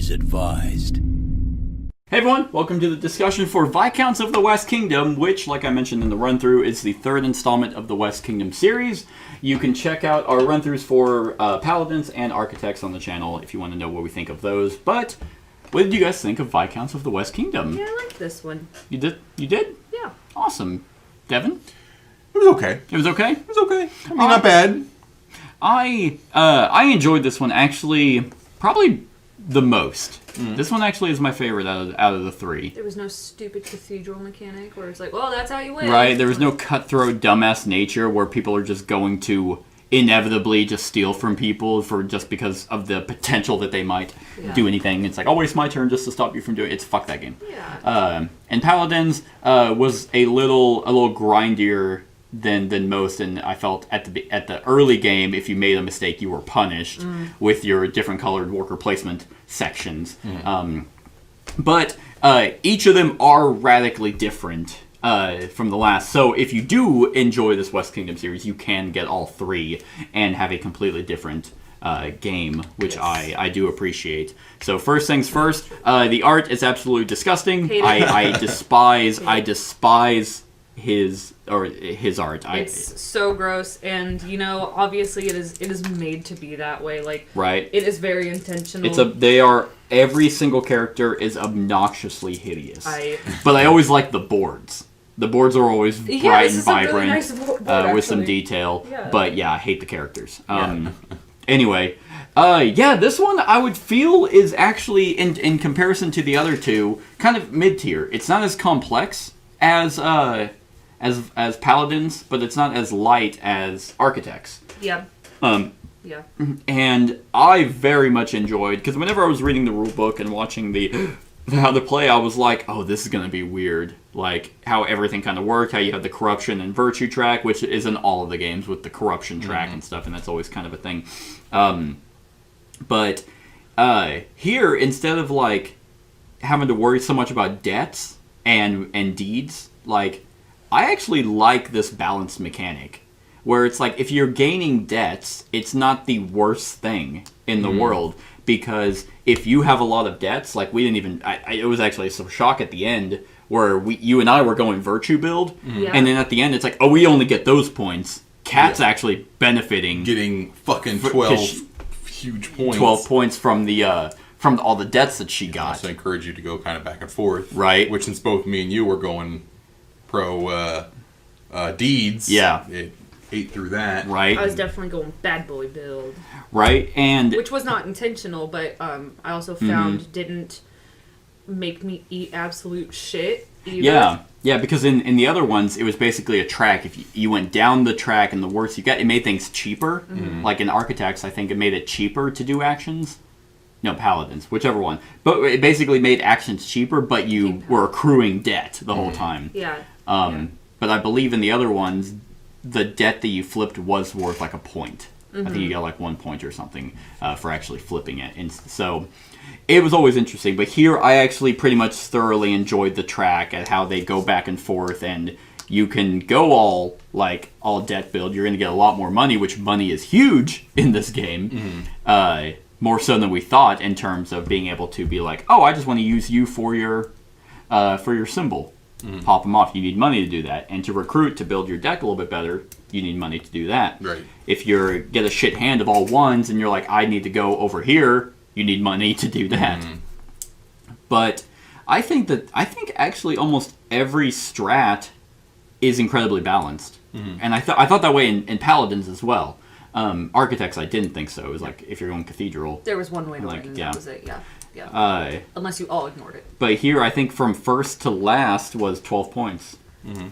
is advised. Hey everyone, welcome to the discussion for Viscounts of the West Kingdom, which, like I mentioned in the run-through, is the third installment of the West Kingdom series. You can check out our run-throughs for Paladins and Architects on the channel if you want to know what we think of those. But what did you guys think of Viscounts of the West Kingdom? Yeah, I liked this one. You did? You did? Yeah. Awesome. Devin? It was okay. It was okay? It was okay. I mean, not bad. I enjoyed this one actually probably the most. This one actually is my favorite out of the three. There was no stupid cathedral mechanic where it's like, well, that's how you win. Right, there was no cutthroat dumbass nature where people are just going to inevitably just steal from people just because of the potential that they might do anything. It's like, I'll waste my turn just to stop you from doing it. It's fuck that game. Yeah. And Paladins was a little grindier than most, and I felt at the early game, if you made a mistake, you were punished with your different colored worker placement sections. But each of them are radically different from the last. So if you do enjoy this West Kingdom series, you can get all three and have a completely different game, which I do appreciate. So first things first, the art is absolutely disgusting. I despise his art. It's so gross, and obviously it is made to be that way. Like, right, it is very intentional. Every single character is obnoxiously hideous. But I always like the boards. The boards are always bright and vibrant, really nice board, with some detail. Yeah. But yeah, I hate the characters. Anyway, this one I would feel is actually in comparison to the other two kind of mid tier. It's not as complex as Paladins, but it's not as light as Architects. Yeah. Yeah. And I very much enjoyed, because whenever I was reading the rulebook and watching how to play, I was like, oh, this is going to be weird. Like, how everything kind of worked, how you have the corruption and virtue track, which is in all of the games with the corruption track and stuff, and that's always kind of a thing. But here, instead of, like, having to worry so much about debts and deeds, like, I actually like this balanced mechanic, where it's like, if you're gaining debts, it's not the worst thing in the world, because if you have a lot of debts, like, we didn't even, it was actually some shock at the end, where you and I were going virtue build, and then at the end it's like, oh, we only get those points. Kat's actually benefiting. Getting fucking 12 huge points. 12 points from all the debts that she got. I also encourage you to go kind of back and forth. Right. Which, since both me and you were going pro deeds, it ate through that. Right. I was definitely going bad boy build. Right, and which was not intentional, but I also found didn't make me eat absolute shit either. Yeah, because in the other ones, it was basically a track. If you went down the track and the worse you got, it made things cheaper. Like in Architects, I think it made it cheaper to do actions. No, Paladins, whichever one. But it basically made actions cheaper, but you were accruing debt the whole time. Yeah. But I believe in the other ones, the debt that you flipped was worth like a point. I think you got like 1 point or something for actually flipping it. And so it was always interesting. But here I actually pretty much thoroughly enjoyed the track and how they go back and forth. And you can go all debt build. You're going to get a lot more money, which money is huge in this game. More so than we thought, in terms of being able to be like, oh, I just want to use you for your symbol. Pop them off. You need money to do that. And to recruit, to build your deck a little bit better, you need money to do that. Right. If you get a shit hand of all ones and you're like, I need to go over here, you need money to do that. But I think actually almost every strat is incredibly balanced. And I thought that way in Paladins as well. Architects, I didn't think so. It was like, if you're going Cathedral, there was one way to win, and that was it. Yeah. Unless you all ignored it. But here, I think from first to last was 12 points.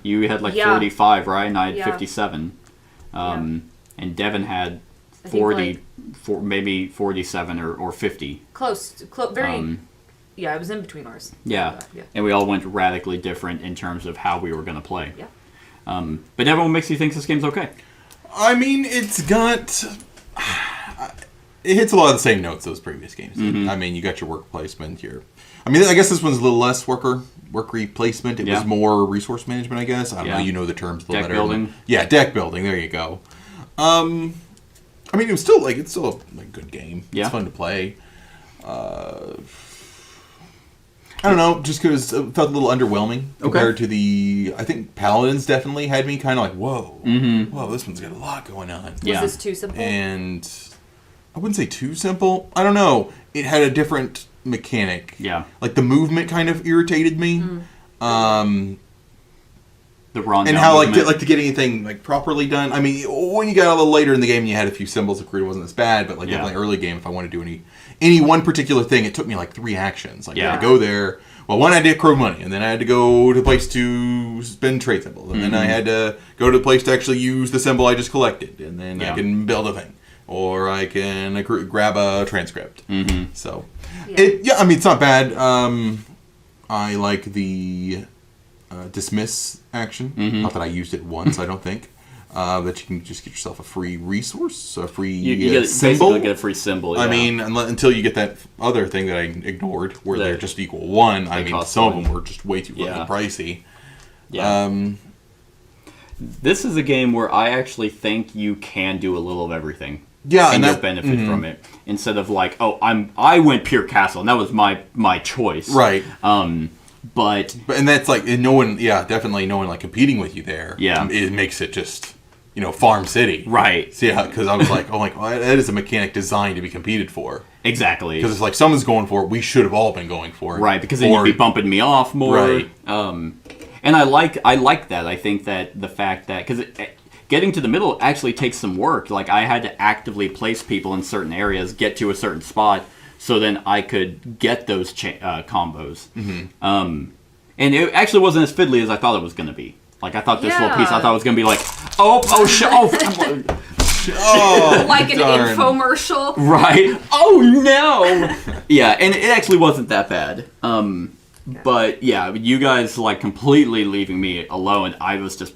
You had 45, right? And I had 57. And Devin had 40, maybe 47 or 50. Close, very. Yeah, it was in between ours. Yeah. And we all went radically different in terms of how we were going to play. Yeah. But Devin, what makes you think this game's okay? I mean, it's got... It hits a lot of the same notes those previous games. I mean, you got your work placement here. I mean, I guess this one's a little less worker placement. It was more resource management, I guess. I don't know. You know the terms a little better. Deck building. Yeah, deck building. There you go. I mean, it's still a good game. Yeah. It's fun to play. I don't know, just because it felt a little underwhelming compared to the... I think Paladins definitely had me kind of like, whoa, whoa, this one's got a lot going on. Was this too simple? And I wouldn't say too simple. I don't know. It had a different mechanic. Yeah. Like the movement kind of irritated me. The wrong and how to get anything like properly done. I mean, when you got a little later in the game and you had a few symbols, it wasn't as bad. But like definitely early game, if I wanted to do any one particular thing, it took me like 3 actions. Like I had to go there. Well, one I had to accrue money, and then I had to go to the place to spend trade symbols, and then I had to go to the place to actually use the symbol I just collected, and then I can build a thing, or I can grab a transcript. So, I mean, it's not bad. I like the dismiss action. Not that I used it once, I don't think. That you can just get yourself a free resource, a free you symbol. Basically get a free symbol. Yeah. I mean, until you get that other thing that I ignored, where they're just equal 1. I mean, some of them were just way too fucking pricey. Yeah. This is a game where I actually think you can do a little of everything. Yeah, and you'll benefit from it instead of like, I went pure castle, and that was my choice. Right. But and that's like no one. Yeah, definitely no one like competing with you there. Yeah. It makes it just. Farm City. Right. So, yeah, because I was like, that is a mechanic designed to be competed for. Exactly. Because it's like someone's going for it, we should have all been going for it. Right, because then you'd be bumping me off more. Right. And I like that. I think that the fact that... Because getting to the middle actually takes some work. Like, I had to actively place people in certain areas, get to a certain spot, so then I could get those combos. And it actually wasn't as fiddly as I thought it was going to be. Like, I thought this little piece, I thought it was going to be like, like an infomercial. Right. Oh, no. Yeah, and it actually wasn't that bad. But, yeah, you guys, like, completely leaving me alone. I was just,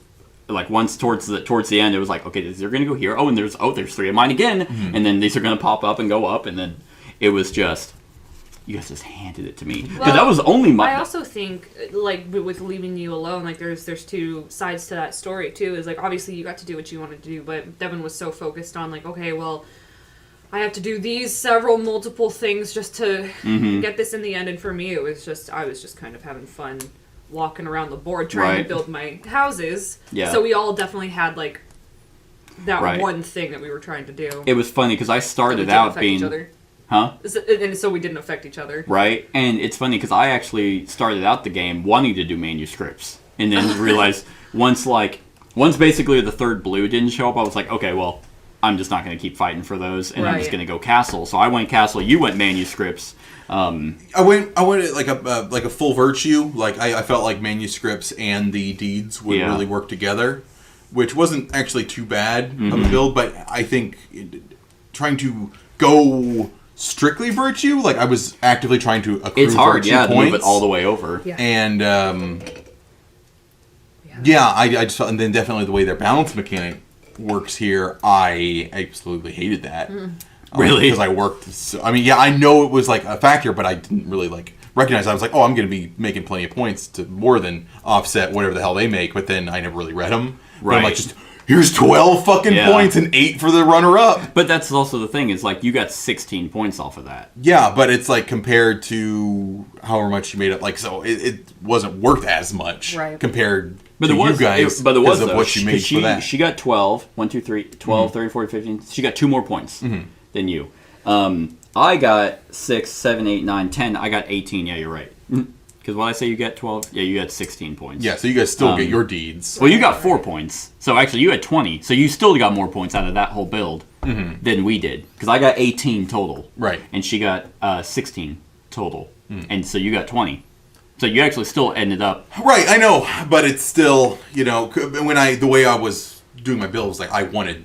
like, once towards the end, it was like, okay, these are going to go here. Oh, and there's 3 of mine again. And then these are going to pop up and go up. And then it was just... You guys just handed it to me. But that was only my... I also think, like, with leaving you alone, like, there's 2 sides to that story, too. Is, like, obviously you got to do what you wanted to do, but Devin was so focused on, like, okay, well, I have to do these multiple things just to get this in the end. And for me, it was just, I was just kind of having fun walking around the board trying to build my houses. Yeah. So we all definitely had, like, that one thing that we were trying to do. It was funny, because I started out being... Huh? And so we didn't affect each other. Right. And it's funny because I actually started out the game wanting to do manuscripts. And then realized once basically the 3rd blue didn't show up, I was like, okay, well, I'm just not going to keep fighting for those. And I'm just going to go castle. So I went castle. You went manuscripts. I went like a full virtue. Like I felt like manuscripts and the deeds would really work together, which wasn't actually too bad of a build. But I think trying to go... strictly virtue, like I was actively trying to accrue it's hard, virtue points. To move it all the way over. Yeah. And I just felt, and then definitely the way their balance mechanic works here, I absolutely hated that. Really? Because I worked. I know it was like a factor, but I didn't really like recognize. I was like, oh, I'm going to be making plenty of points to more than offset whatever the hell they make. But then I never really read them. Right. But I'm like, just. Here's 12 fucking points and 8 for the runner-up. But that's also the thing, is like you got 16 points off of that. Yeah, but it's like compared to however much you made it, like, so it wasn't worth as much compared to you guys but it was of what you made for that. She got 12, 1, 2, 3, 12, 30, 40, 15. She got 2 more points than you. I got 6, 7, 8, 9, 10. I got 18. Yeah, you're right. Because when I say you get 12, you had 16 points. Yeah, so you guys still get your deeds. Well, you got 4 points. So actually, you had 20. So you still got more points out of that whole build than we did. Because I got 18 total. Right. And she got 16 total. And so you got 20. So you actually still ended up... Right, I know. But it's still, the way I was doing my build was like, I wanted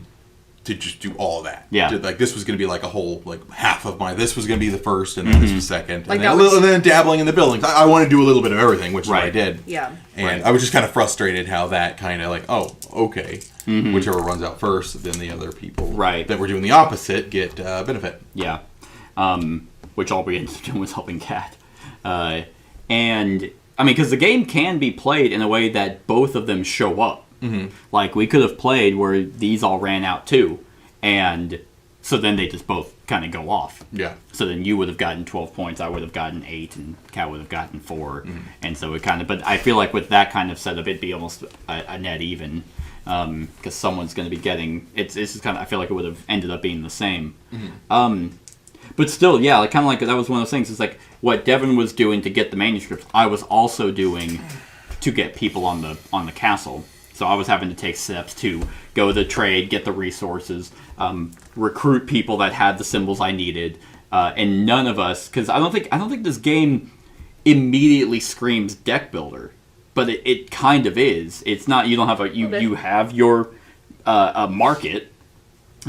to just do all of that. Yeah. Like, this was going to be like a whole, like, half of this was going to be the first, and then this was second. Like and then dabbling in the building. I want to do a little bit of everything, which is what I did. Yeah. And I was just kind of frustrated how that kind of like, oh, okay. Whichever runs out first, then the other people that were doing the opposite get benefit. Yeah. Which all we ended up doing was helping Kat. And, I mean, because the game can be played in a way that both of them show up. Like, we could have played where these all ran out too, and so then they just both kind of go off. Yeah. So then you would have gotten 12 points, I would have gotten 8, and Kat would have gotten 4. And so it kind of, but I feel like with that kind of setup, it'd be almost a net even. Because someone's going to be getting, it's just kind of, I feel like it would have ended up being the same. But still, yeah, like kind of like that was one of those things. It's like what Devin was doing to get the manuscripts, I was also doing to get people on the castle. So I was having to take steps to go to the trade, get the resources, recruit people that had the symbols I needed, and none of us, because I don't think this game immediately screams deck builder, but it kind of is. It's not. You don't have you have your a market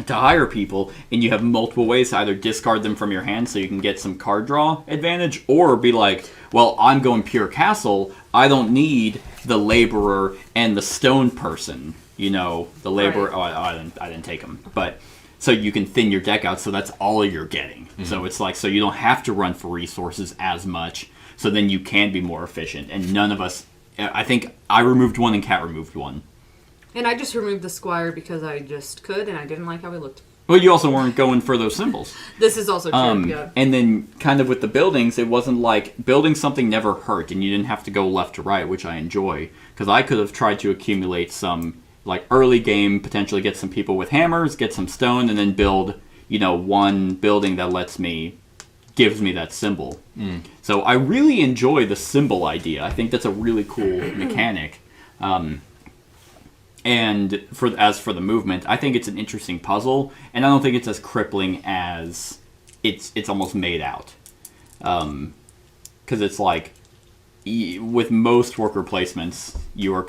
to hire people, and you have multiple ways to either discard them from your hand so you can get some card draw advantage, or be like, well, I'm going pure castle. I don't need the laborer and the stone person. You know, the laborer. Right. Oh, I didn't take them, but so you can thin your deck out. So that's all you're getting. So it's like, so you don't have to run for resources as much. So then you can be more efficient. And none of us. I think I removed one and Kat removed one. And I just removed the squire because I just could, and I didn't like how he looked. Well, you also weren't going for those symbols. This is also true, yeah. And then kind of with the buildings, it wasn't like building something never hurt, and you didn't have to go left to right, which I enjoy. Because I could have tried to accumulate some, like early game, potentially get some people with hammers, get some stone, and then build, one building that gives me that symbol. So I really enjoy the symbol idea. I think that's a really cool mechanic. And as for the movement, I think it's an interesting puzzle, and I don't think it's as crippling as it's almost made out. Because it's like, with most worker placements, you're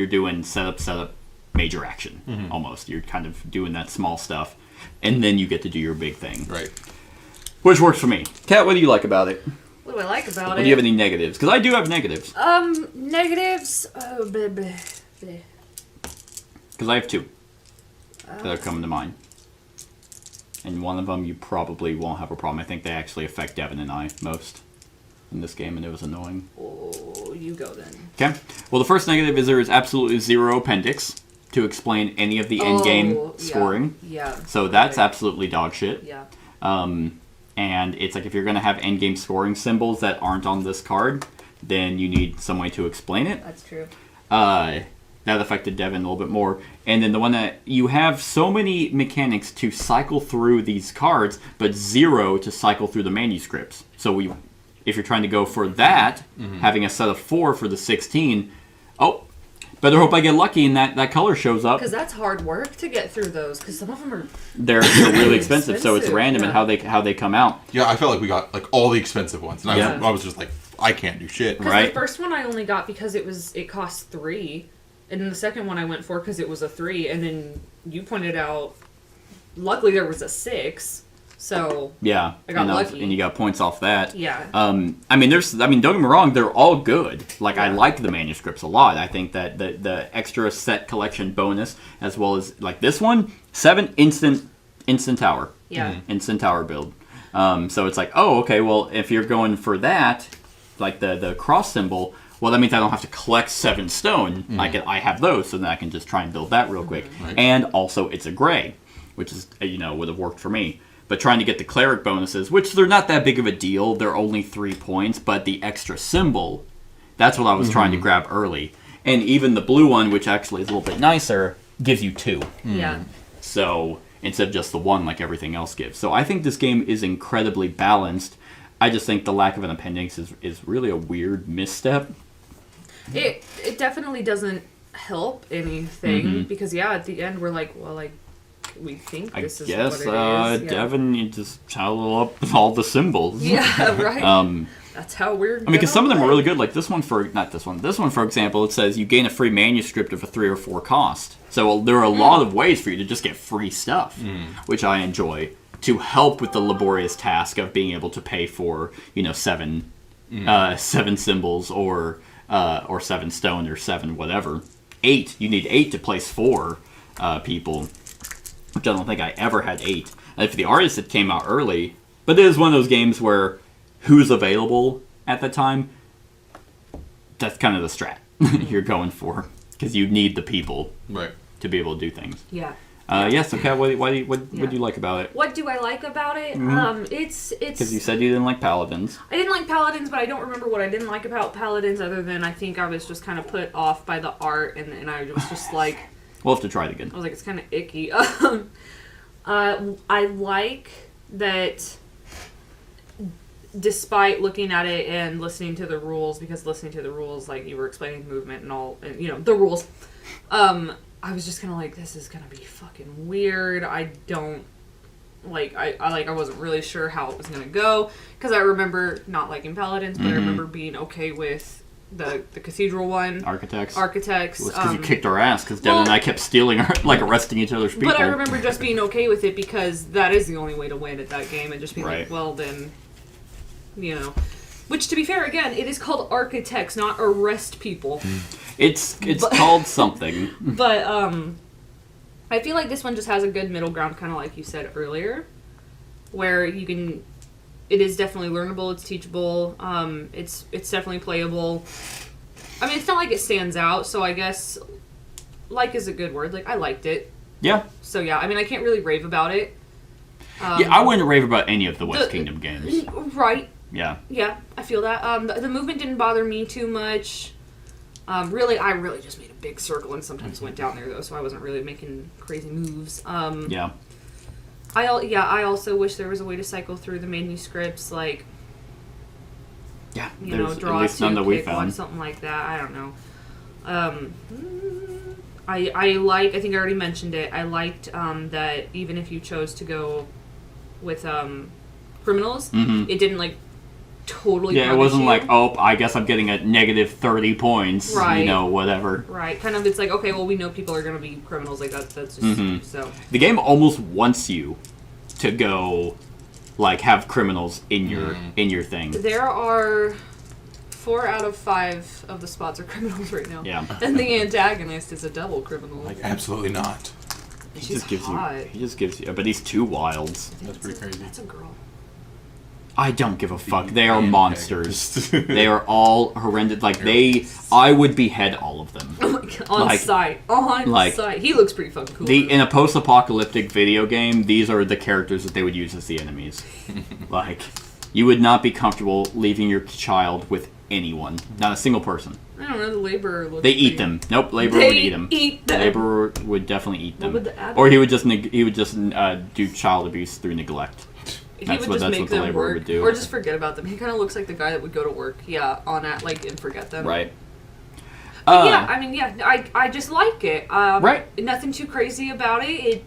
doing setup, major action, almost. You're kind of doing that small stuff, and then you get to do your big thing. Right. Which works for me. Kat, what do you like about it? What do I like about it? Do you have any negatives? Because I do have negatives. Negatives? Oh, bleh. Because I have 2 that are coming to mind. And one of them you probably won't have a problem. I think they actually affect Devin and I most in this game, and it was annoying. Oh, you go then. Okay. Well, the first negative is there is absolutely 0 appendix to explain any of the end-game scoring. Yeah. So that's absolutely dog shit. Yeah. And it's like if you're going to have end-game scoring symbols that aren't on this card, then you need some way to explain it. That's true. That affected Devin a little bit more. And then the one that you have so many mechanics to cycle through these cards, but 0 to cycle through the manuscripts. So if you're trying to go for that, having a set of 4 for the 16, better hope I get lucky and that color shows up. Because that's hard work to get through those, because some of them are... They're really expensive, so it's random in how they come out. Yeah, I felt like we got like all the expensive ones. And I was just like, I can't do shit. Because the first one I only got because it cost 3. And then the second one I went for because it was a 3, and then you pointed out, luckily there was a 6, so I got lucky. And you got points off that. Yeah. Don't get me wrong, they're all good. Like, I like the manuscripts a lot. I think that the extra set collection bonus, as well as, like this one, 7 instant tower. Yeah. Instant tower build. So it's like, oh, okay, well, if you're going for that, like the cross symbol... Well, that means I don't have to collect 7 stone. I have those, so then I can just try and build that real quick. Right. And also, it's a gray, which is would have worked for me. But trying to get the cleric bonuses, which they're not that big of a deal, they're only 3 points, but the extra symbol, that's what I was trying to grab early. And even the blue one, which actually is a little bit nicer, gives you 2. Yeah. So instead of just the 1 like everything else gives. So I think this game is incredibly balanced. I just think the lack of an appendix is really a weird misstep. It definitely doesn't help anything because at the end we're like, well, like we think this is what it is. Yeah. Devin, you just towel up all the symbols. Yeah, right. That's how we're. Because some of them are really good. Like this one, for example, it says you gain a free manuscript of a 3 or 4 cost. So there are a lot of ways for you to just get free stuff, which I enjoy, to help with the laborious task of being able to pay for 7 symbols or 7 stone or 7 whatever. 8. You need 8 to place 4 people, which I don't think I ever had 8. And if the artist had came out early, but it is one of those games where who's available at the time, that's kind of the strat you're going for, because you need the people to be able to do things. Yeah. So Kat, what do you like about it? What do I like about it? It's Because you said you didn't like paladins. I didn't like paladins, but I don't remember what I didn't like about paladins other than I think I was just kind of put off by the art, and I was just like... We'll have to try it again. I was like, it's kind of icky. I like that despite looking at it and listening to the rules, because listening to the rules, like you were explaining movement and all, and the rules, I was just kind of like, this is gonna be fucking weird. I don't like. I wasn't really sure how it was gonna go because I remember not liking paladins, but I remember being okay with the cathedral one. Architects. Well, it's because you kicked our ass because Devin and I kept stealing, arresting each other's people. But I remember just being okay with it because that is the only way to win at that game, and just being right. like, well then, Which, to be fair, again, it is called architects, not arrest people. It's called something. But I feel like this one just has a good middle ground, kind of like you said earlier, where you can. It is definitely learnable. It's teachable. It's definitely playable. I mean, it's not like it stands out. So I guess like is a good word. Like I liked it. Yeah. So yeah, I mean, I can't really rave about it. I wouldn't rave about any of the West Kingdom games. Right. Yeah. Yeah, I feel that. The movement didn't bother me too much. I really just made a big circle and sometimes went down there though, so I wasn't really making crazy moves. Yeah. I also wish there was a way to cycle through the manuscripts, like, yeah, draw at least two, none that we pick one, found. something like that. I don't know. I think I already mentioned it. I liked that even if you chose to go with criminals, it didn't like totally. Yeah, it wasn't like, oh, I guess I'm getting a negative 30 points. Right. Whatever. Right. Kind of. It's like, okay, well, we know people are going to be criminals. Like that's just so. The game almost wants you to go, like, have criminals in your thing. There are 4 out of 5 of the spots are criminals right now. Yeah. And the antagonist is a double criminal. Like, absolutely not. He just gives you, but he's 2 wilds. That's pretty crazy. That's a girl. I don't give a fuck. They are monsters. They are all horrendous. Like, I would behead all of them. Oh my god, on sight. He looks pretty fucking cool. In a post-apocalyptic video game, these are the characters that they would use as the enemies. Like, you would not be comfortable leaving your child with anyone. Not a single person. I don't know, the laborer looks They eat them. Nope, laborer would eat them. Laborer would definitely eat them. What would the adult? Or he would just do child abuse through neglect. He would just make them laborer work, would do. or just forget about them. He kind of looks like the guy that would go to work, and forget them. Right. I just like it. Right. Nothing too crazy about it.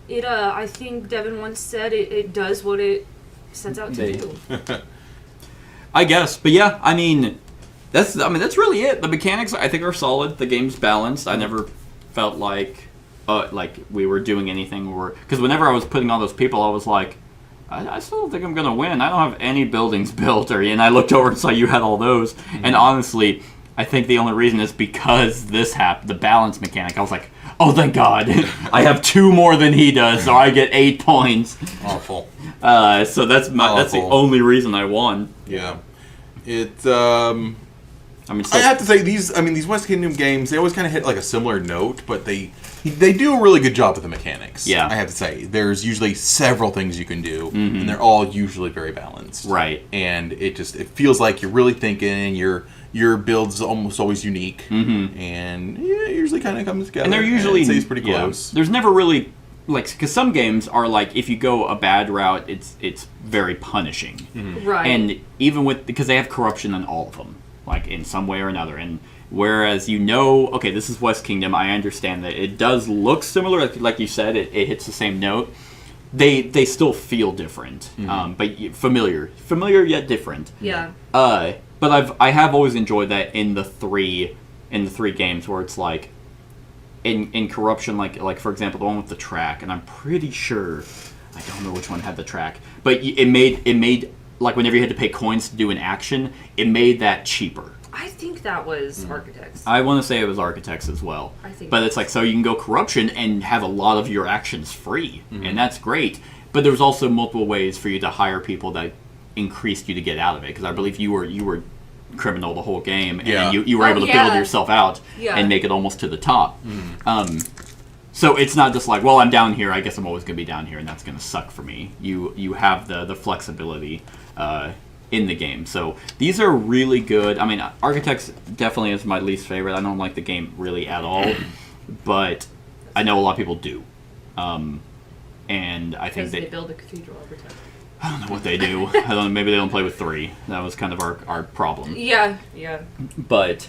I think Devin once said it does what it sets out to do. I guess, but yeah, I mean, that's really it. The mechanics, I think, are solid. The game's balanced. I never felt like we were doing anything, because whenever I was putting all those people, I was like, I still don't think I'm gonna win. I don't have any buildings built, and I looked over and saw you had all those. And honestly, I think the only reason is because this happened, the balance mechanic. I was like, oh, thank God, I have 2 more than he does, so I get 8 points. Awful. So that's the only reason I won. Yeah. I have to say these West Kingdom games, they always kind of hit like a similar note, but they do a really good job with the mechanics. Yeah. I have to say, there's usually several things you can do, and they're all usually very balanced. Right. And it feels like you're really thinking. Your build's almost always unique, and it usually kind of comes together. And they're usually stays pretty close. There's never really because some games are like, if you go a bad route, it's very punishing. Right. And even because they have corruption in all of them, like in some way or another. And whereas okay, this is West Kingdom, I understand that it does look similar, like you said, it hits the same note. They still feel different, but familiar yet different. Yeah. But I have always enjoyed that in the three games where it's like in corruption, like for example the one with the track, and I'm pretty sure I don't know which one had the track, but it made like whenever you had to pay coins to do an action, it made that cheaper. I think that was Architects. I want to say it was Architects as well. I think, but it's like, so you can go corruption and have a lot of your actions free, and that's great. But there's also multiple ways for you to hire people that increased you to get out of it, because I believe you were criminal the whole game, and you were able to build yourself out and make it almost to the top. So it's not just like, well, I'm down here, I guess I'm always going to be down here, and that's going to suck for me. You have the flexibility in the game. So these are really good. I mean, Architects definitely is my least favorite. I don't like the game really at all, but I know a lot of people do. And I think Because they build a cathedral every time. I don't know what they do. I don't know. Maybe they don't play with 3. That was kind of our problem. Yeah. But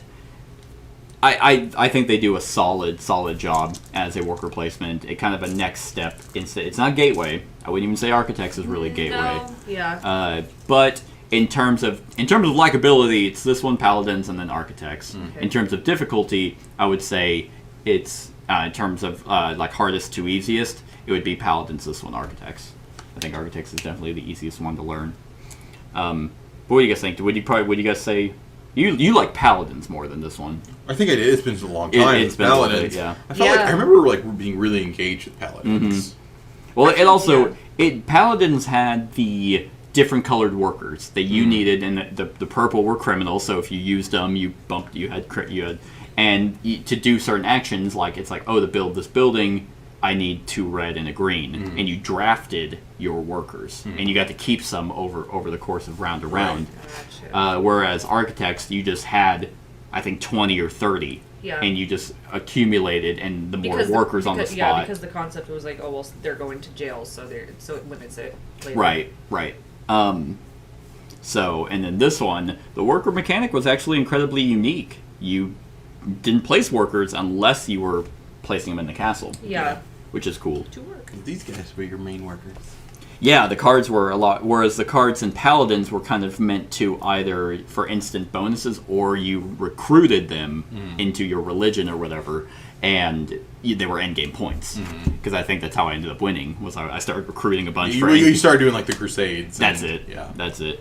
I think they do a solid job as a worker placement. It kind of a next step. It's not Gateway. I wouldn't even say Architects is really Gateway. No. Yeah. But in terms of likability, it's this one, Paladins, and then Architects. Okay. In terms of difficulty, I would say it's in terms of like hardest to easiest, it would be Paladins, this one, Architects. I think Architects is definitely the easiest one to learn. But what do you guys think? Would you guys say you like Paladins more than this one? I think I did. It's been a long time. It's been Paladins. a little bit, yeah. I felt like I remember being really engaged with Paladins. Well, it also Paladins had the different colored workers that you needed, and the purple were criminals. So if you used them, you had to do certain actions, like it's like, oh, to build this building, I need 2 red and a green, and you drafted your workers, and you got to keep some over the course of round to round. Gotcha. Whereas Architects, you just had, I think, 20 or 30, and you just accumulated, and the more workers on the spot. Yeah, because the concept was like, oh well, they're going to jail, so it limits it later. Right. So, and then this one, the worker mechanic was actually incredibly unique. You didn't place workers unless you were placing them in the castle. Yeah. Which is cool. To work. These guys were your main workers. Yeah, the cards were a lot, whereas the cards in Paladins were kind of meant to either for instant bonuses, or you recruited them into your religion or whatever, and they were endgame points. Because I think that's how I ended up winning, was I started recruiting a bunch for You started doing like the Crusades. That's it. Yeah. That's it.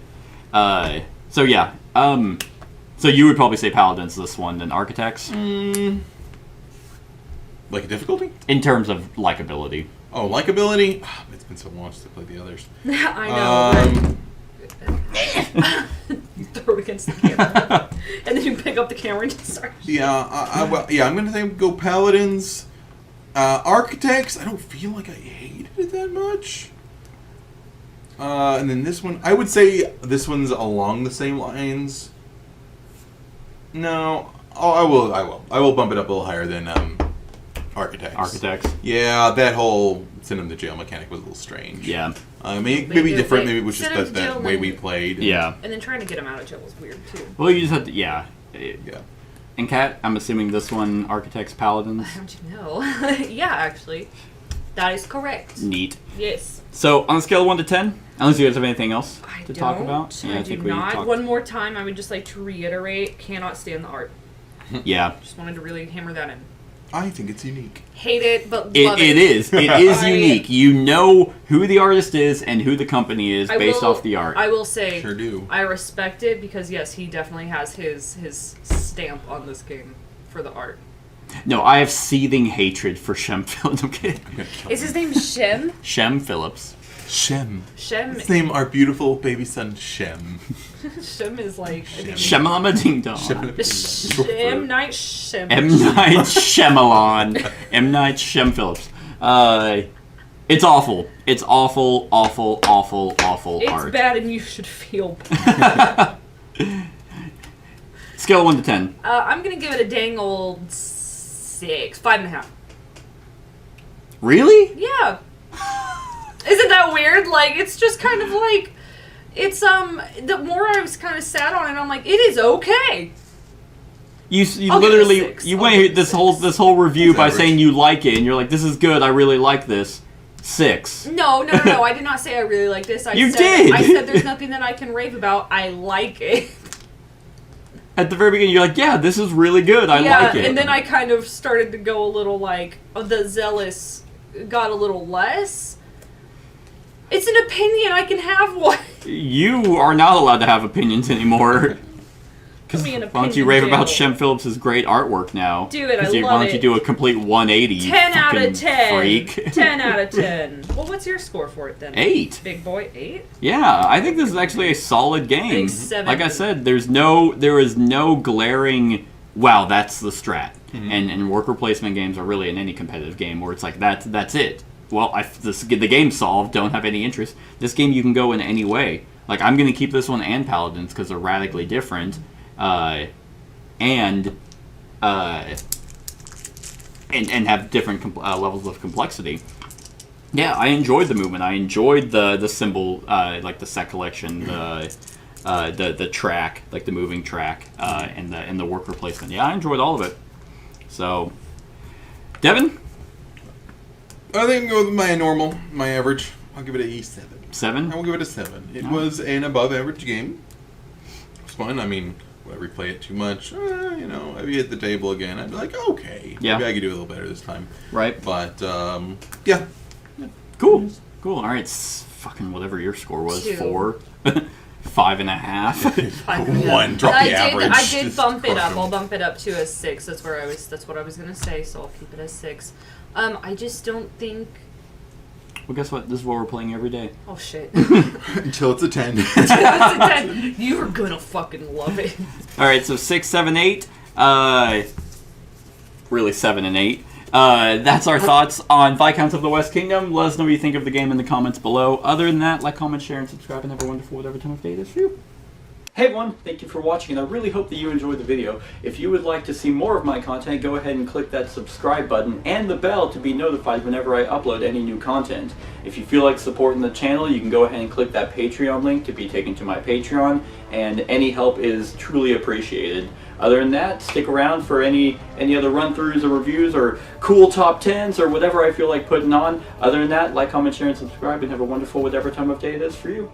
So yeah. So you would probably say Paladins this one than Architects? Like a difficulty? In terms of likability. Oh, likability? It's been so long since I played the others. I know. Throw it against the camera, and then you pick up the camera and just start. Yeah, I'm gonna say go Paladins. Architects, I don't feel like I hated it that much. And then this one, I would say this one's along the same lines. No, I will bump it up a little higher than Architects. Yeah, that whole send him to jail mechanic was a little strange. Yeah. Maybe different. Maybe it was just that way we played. Yeah. And then trying to get him out of jail was weird too. Well, you just had to, yeah. Yeah. And Kat, I'm assuming this one, Architects, Paladins? How'd you know? Yeah, actually. That is correct. Neat. Yes. So, on a scale of 1 to 10, unless you guys have anything else to talk don't. about? I do not. One more time, I would just like to reiterate, cannot stand the art. Yeah. Just wanted to really hammer that in. I think it's unique. Hate it, but love it. It is. It is unique. You know who the artist is and who the company is based off the art. I will say, Sure do. I respect it because, yes, he definitely has his stamp on this game for the art. No, I have seething hatred for Shem Phillips. I'm kidding. Is his name Shem? Shem Phillips. Shem. Shem. Let's name our beautiful baby son Shem. Shem is like... Shemalama Ding Dong. M. Night Shem. M. Night Shyamalan. M. Night Shem Phillips. It's awful. It's awful It's art. bad and you should feel bad. Scale of 1 to 10. I'm going to give it a dang old 6. 5.5. Really? Yeah. Isn't that weird? Like, it's just kind of like... It's, the more I was kind of sad on it, I'm like, it is okay. You I'll give it a literally 6. you I'll went give it here a this whole review That's by average. saying you like it, and you're like, this is good, I really like this. 6. No. I did not say I really like this. You did! I said there's nothing that I can rave about. I like it. At the very beginning, you're like, yeah, this is really good, I like it. And then I kind of started to go a little like, the zealous got a little less. It's an opinion, I can have one. You are not allowed to have opinions anymore. Put me in Why don't you opinion rave jail. about Shem Phillips' great artwork now? Do it, I 'Cause love Why don't it. you do a complete 180? 10 out fucking of 10. Freak. 10 out of 10. Well, what's your score for it then? 8. Big boy, 8? Yeah, I think this is actually a solid game. Big 7. Like I said, there is no glaring wow, that's the strat. And worker placement games are really in any competitive game where it's like, that's it. Well, the game's solved, don't have any interest. This game you can go in any way. Like, I'm going to keep this one and Paladins because they're radically different. And have different levels of complexity. Yeah, I enjoyed the movement. I enjoyed the symbol, like the set collection, the track, like the moving track, and the worker placement. Yeah, I enjoyed all of it. So, Devin? I think I'm going with my average. I'll give it a 7. 7? I will give it a 7. It was an above average game. It was fun. I mean, would I replay it too much? If you hit the table again, I'd be like, okay, maybe I could do a little better this time. Right. But, yeah. Cool. All right, fucking whatever your score was. 2. 4? 5.5? 1. Drop the average. I did Just bump it crush up. 'em. I'll bump it up to a 6. That's what I was gonna say. So I'll keep it as 6. I just don't think. Well, guess what? This is what we're playing every day. Oh shit. Until it's a 10. It's a 10. You are gonna fucking love it. All right, so 6, 7, 8. Really 7 and 8. That's our thoughts on Viscounts of the West Kingdom. Let us know what you think of the game in the comments below. Other than that, like, comment, share, and subscribe, and have a wonderful whatever time of day it is for you. Hey everyone, thank you for watching, and I really hope that you enjoyed the video. If you would like to see more of my content, go ahead and click that subscribe button and the bell to be notified whenever I upload any new content. If you feel like supporting the channel, you can go ahead and click that Patreon link to be taken to my Patreon, and any help is truly appreciated. Other than that, stick around for any other run-throughs or reviews or cool top 10s or whatever I feel like putting on. Other than that, like, comment, share, and subscribe, and have a wonderful whatever time of day it is for you.